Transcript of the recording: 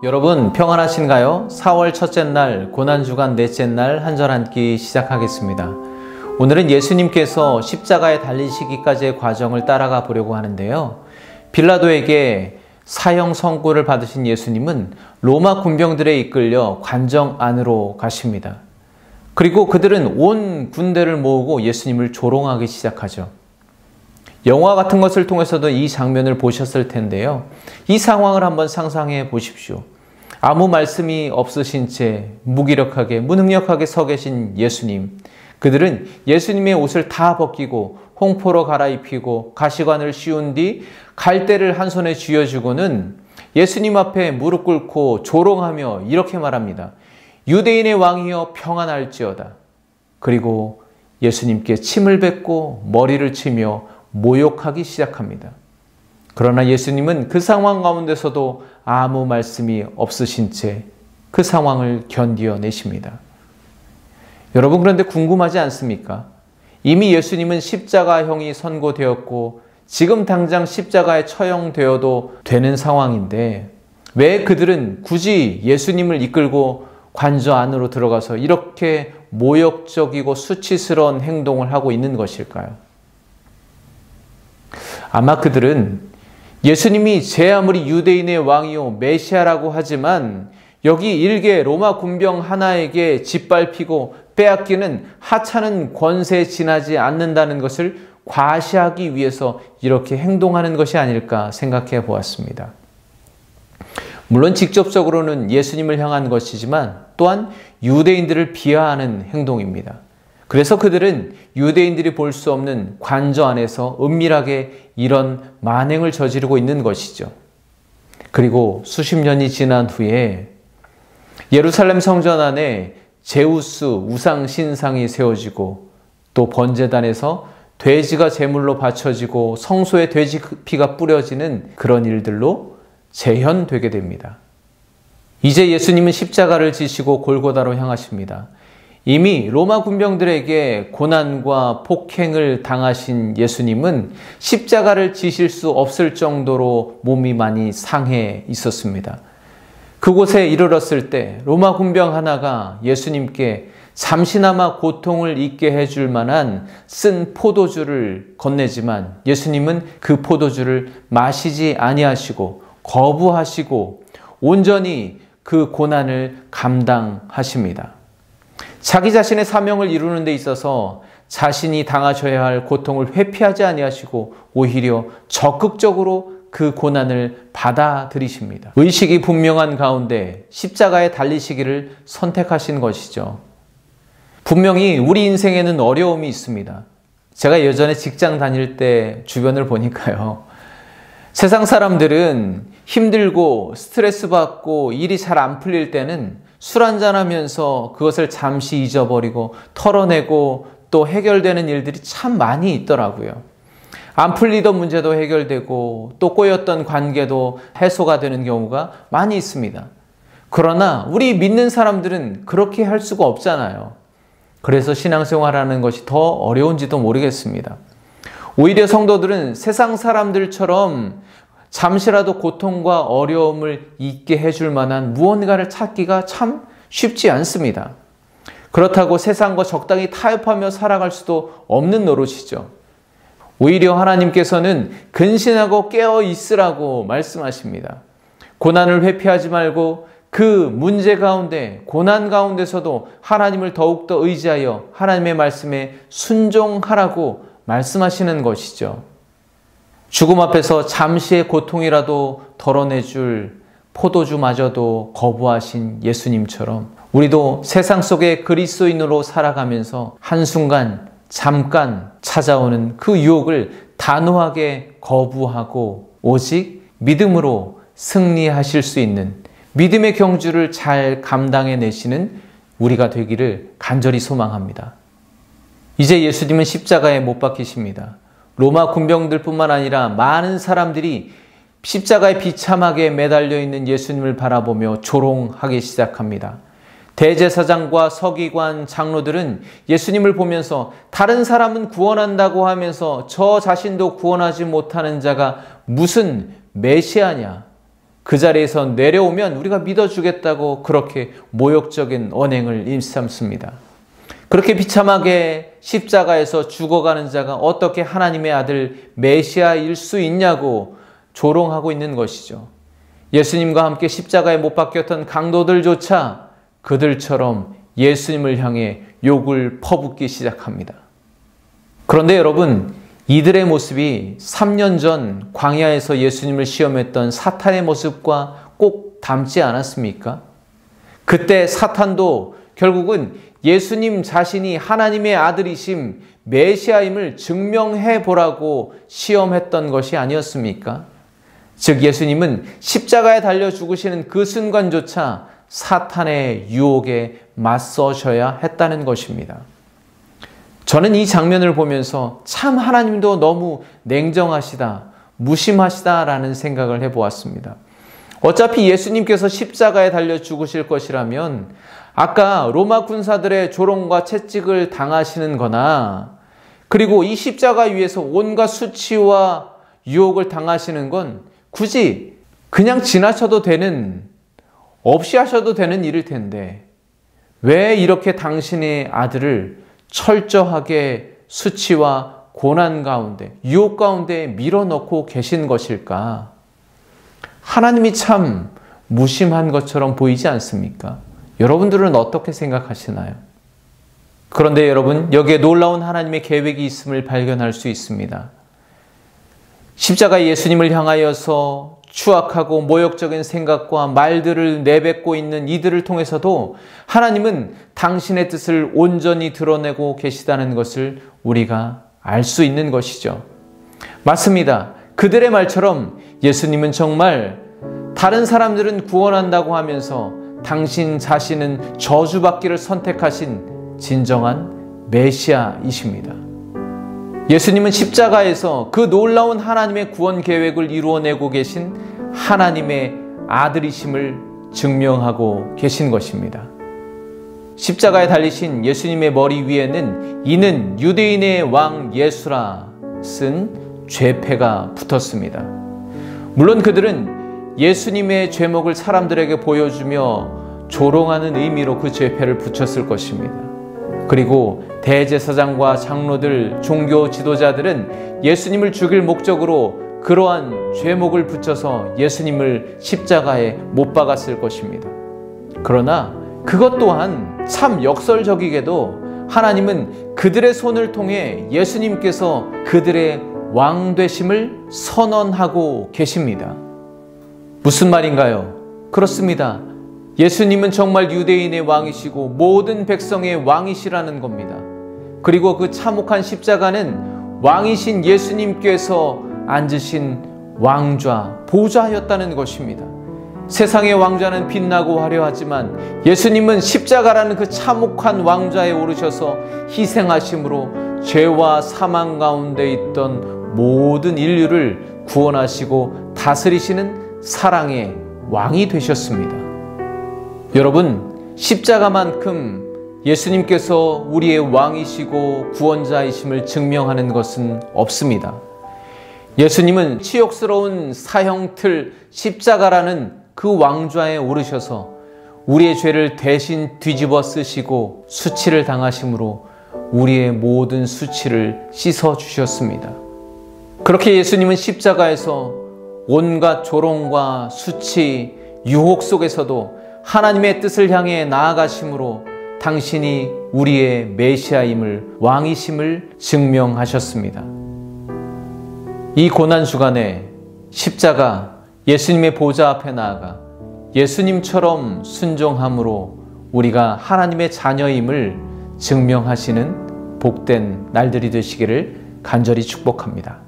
여러분 평안하신가요? 4월 첫째 날 고난주간 넷째 날 한 절 한 끼 시작하겠습니다. 오늘은 예수님께서 십자가에 달리시기까지의 과정을 따라가 보려고 하는데요. 빌라도에게 사형 선고를 받으신 예수님은 로마 군병들에 이끌려 관정 안으로 가십니다. 그리고 그들은 온 군대를 모으고 예수님을 조롱하기 시작하죠. 영화 같은 것을 통해서도 이 장면을 보셨을 텐데요. 이 상황을 한번 상상해 보십시오. 아무 말씀이 없으신 채 무기력하게 무능력하게 서 계신 예수님. 그들은 예수님의 옷을 다 벗기고 홍포로 갈아입히고 가시관을 씌운 뒤 갈대를 한 손에 쥐어주고는 예수님 앞에 무릎 꿇고 조롱하며 이렇게 말합니다. 유대인의 왕이여 평안할지어다. 그리고 예수님께 침을 뱉고 머리를 치며 모욕하기 시작합니다. 그러나 예수님은 그 상황 가운데서도 아무 말씀이 없으신 채 그 상황을 견디어내십니다. 여러분, 그런데 궁금하지 않습니까? 이미 예수님은 십자가형이 선고되었고 지금 당장 십자가에 처형되어도 되는 상황인데 왜 그들은 굳이 예수님을 이끌고 관저 안으로 들어가서 이렇게 모욕적이고 수치스러운 행동을 하고 있는 것일까요? 아마 그들은 예수님이 제 아무리 유대인의 왕이요 메시아라고 하지만 여기 일개 로마 군병 하나에게 짓밟히고 빼앗기는 하찮은 권세에 지나지 않는다는 것을 과시하기 위해서 이렇게 행동하는 것이 아닐까 생각해 보았습니다. 물론 직접적으로는 예수님을 향한 것이지만 또한 유대인들을 비하하는 행동입니다. 그래서 그들은 유대인들이 볼 수 없는 관저 안에서 은밀하게 이런 만행을 저지르고 있는 것이죠. 그리고 수십 년이 지난 후에 예루살렘 성전 안에 제우스 우상 신상이 세워지고 또 번제단에서 돼지가 제물로 바쳐지고 성소에 돼지 피가 뿌려지는 그런 일들로 재현되게 됩니다. 이제 예수님은 십자가를 지시고 골고다로 향하십니다. 이미 로마 군병들에게 고난과 폭행을 당하신 예수님은 십자가를 지실 수 없을 정도로 몸이 많이 상해 있었습니다. 그곳에 이르렀을 때 로마 군병 하나가 예수님께 잠시나마 고통을 잊게 해줄 만한 쓴 포도주를 건네지만 예수님은 그 포도주를 마시지 아니하시고 거부하시고 온전히 그 고난을 감당하십니다. 자기 자신의 사명을 이루는 데 있어서 자신이 당하셔야 할 고통을 회피하지 아니하시고 오히려 적극적으로 그 고난을 받아들이십니다. 의식이 분명한 가운데 십자가에 달리시기를 선택하신 것이죠. 분명히 우리 인생에는 어려움이 있습니다. 제가 예전에 직장 다닐 때 주변을 보니까요. 세상 사람들은 힘들고 스트레스 받고 일이 잘 안 풀릴 때는 술 한잔하면서 그것을 잠시 잊어버리고 털어내고 또 해결되는 일들이 참 많이 있더라고요. 안 풀리던 문제도 해결되고 또 꼬였던 관계도 해소가 되는 경우가 많이 있습니다. 그러나 우리 믿는 사람들은 그렇게 할 수가 없잖아요. 그래서 신앙생활하는 것이 더 어려운지도 모르겠습니다. 오히려 성도들은 세상 사람들처럼 잠시라도 고통과 어려움을 잊게 해줄 만한 무언가를 찾기가 참 쉽지 않습니다. 그렇다고 세상과 적당히 타협하며 살아갈 수도 없는 노릇이죠. 오히려 하나님께서는 근신하고 깨어 있으라고 말씀하십니다. 고난을 회피하지 말고 그 문제 가운데 고난 가운데서도 하나님을 더욱더 의지하여 하나님의 말씀에 순종하라고 말씀하시는 것이죠. 죽음 앞에서 잠시의 고통이라도 덜어내줄 포도주마저도 거부하신 예수님처럼 우리도 세상 속에 그리스도인으로 살아가면서 한순간 잠깐 찾아오는 그 유혹을 단호하게 거부하고 오직 믿음으로 승리하실 수 있는 믿음의 경주를 잘 감당해내시는 우리가 되기를 간절히 소망합니다. 이제 예수님은 십자가에 못 박히십니다. 로마 군병들뿐만 아니라 많은 사람들이 십자가에 비참하게 매달려 있는 예수님을 바라보며 조롱하기 시작합니다. 대제사장과 서기관, 장로들은 예수님을 보면서 다른 사람은 구원한다고 하면서 저 자신도 구원하지 못하는 자가 무슨 메시아냐? 그 자리에서 내려오면 우리가 믿어주겠다고 그렇게 모욕적인 언행을 일삼습니다. 그렇게 비참하게 십자가에서 죽어가는 자가 어떻게 하나님의 아들 메시아일 수 있냐고 조롱하고 있는 것이죠. 예수님과 함께 십자가에 못 박혔던 강도들조차 그들처럼 예수님을 향해 욕을 퍼붓기 시작합니다. 그런데 여러분, 이들의 모습이 3년 전 광야에서 예수님을 시험했던 사탄의 모습과 꼭 닮지 않았습니까? 그때 사탄도 결국은 예수님 자신이 하나님의 아들이심 메시아임을 증명해 보라고 시험했던 것이 아니었습니까? 즉 예수님은 십자가에 달려 죽으시는 그 순간조차 사탄의 유혹에 맞서셔야 했다는 것입니다. 저는 이 장면을 보면서 참 하나님도 너무 냉정하시다, 무심하시다라는 생각을 해보았습니다. 어차피 예수님께서 십자가에 달려 죽으실 것이라면 아까 로마 군사들의 조롱과 채찍을 당하시는 거나 그리고 이 십자가 위에서 온갖 수치와 유혹을 당하시는 건 굳이 그냥 지나쳐도 되는, 없이 하셔도 되는 일일 텐데 왜 이렇게 당신의 아들을 철저하게 수치와 고난 가운데, 유혹 가운데 밀어넣고 계신 것일까? 하나님이 참 무심한 것처럼 보이지 않습니까? 여러분들은 어떻게 생각하시나요? 그런데 여러분, 여기에 놀라운 하나님의 계획이 있음을 발견할 수 있습니다. 십자가 예수님을 향하여서 추악하고 모욕적인 생각과 말들을 내뱉고 있는 이들을 통해서도 하나님은 당신의 뜻을 온전히 드러내고 계시다는 것을 우리가 알 수 있는 것이죠. 맞습니다. 그들의 말처럼 예수님은 정말 다른 사람들은 구원한다고 하면서 당신 자신은 저주받기를 선택하신 진정한 메시아이십니다. 예수님은 십자가에서 그 놀라운 하나님의 구원 계획을 이루어내고 계신 하나님의 아들이심을 증명하고 계신 것입니다. 십자가에 달리신 예수님의 머리 위에는 이는 유대인의 왕 예수라 쓴 죄패가 붙었습니다. 물론 그들은 예수님의 죄목을 사람들에게 보여주며 조롱하는 의미로 그 죄패를 붙였을 것입니다. 그리고 대제사장과 장로들, 종교 지도자들은 예수님을 죽일 목적으로 그러한 죄목을 붙여서 예수님을 십자가에 못 박았을 것입니다. 그러나 그것 또한 참 역설적이게도 하나님은 그들의 손을 통해 예수님께서 그들의 왕 되심을 선언하고 계십니다. 무슨 말인가요? 그렇습니다. 예수님은 정말 유대인의 왕이시고 모든 백성의 왕이시라는 겁니다. 그리고 그 참혹한 십자가는 왕이신 예수님께서 앉으신 왕좌, 보좌였다는 것입니다. 세상의 왕좌는 빛나고 화려하지만 예수님은 십자가라는 그 참혹한 왕좌에 오르셔서 희생하심으로 죄와 사망 가운데 있던 모든 인류를 구원하시고 다스리시는 사랑의 왕이 되셨습니다. 여러분, 십자가만큼 예수님께서 우리의 왕이시고 구원자이심을 증명하는 것은 없습니다. 예수님은 치욕스러운 사형틀 십자가라는 그 왕좌에 오르셔서 우리의 죄를 대신 뒤집어 쓰시고 수치를 당하심으로 우리의 모든 수치를 씻어 주셨습니다. 그렇게 예수님은 십자가에서 온갖 조롱과 수치, 유혹 속에서도 하나님의 뜻을 향해 나아가심으로 당신이 우리의 메시아임을, 왕이심을 증명하셨습니다. 이 고난 주간에 십자가, 예수님의 보좌 앞에 나아가 예수님처럼 순종함으로 우리가 하나님의 자녀임을 증명하시는 복된 날들이 되시기를 간절히 축복합니다.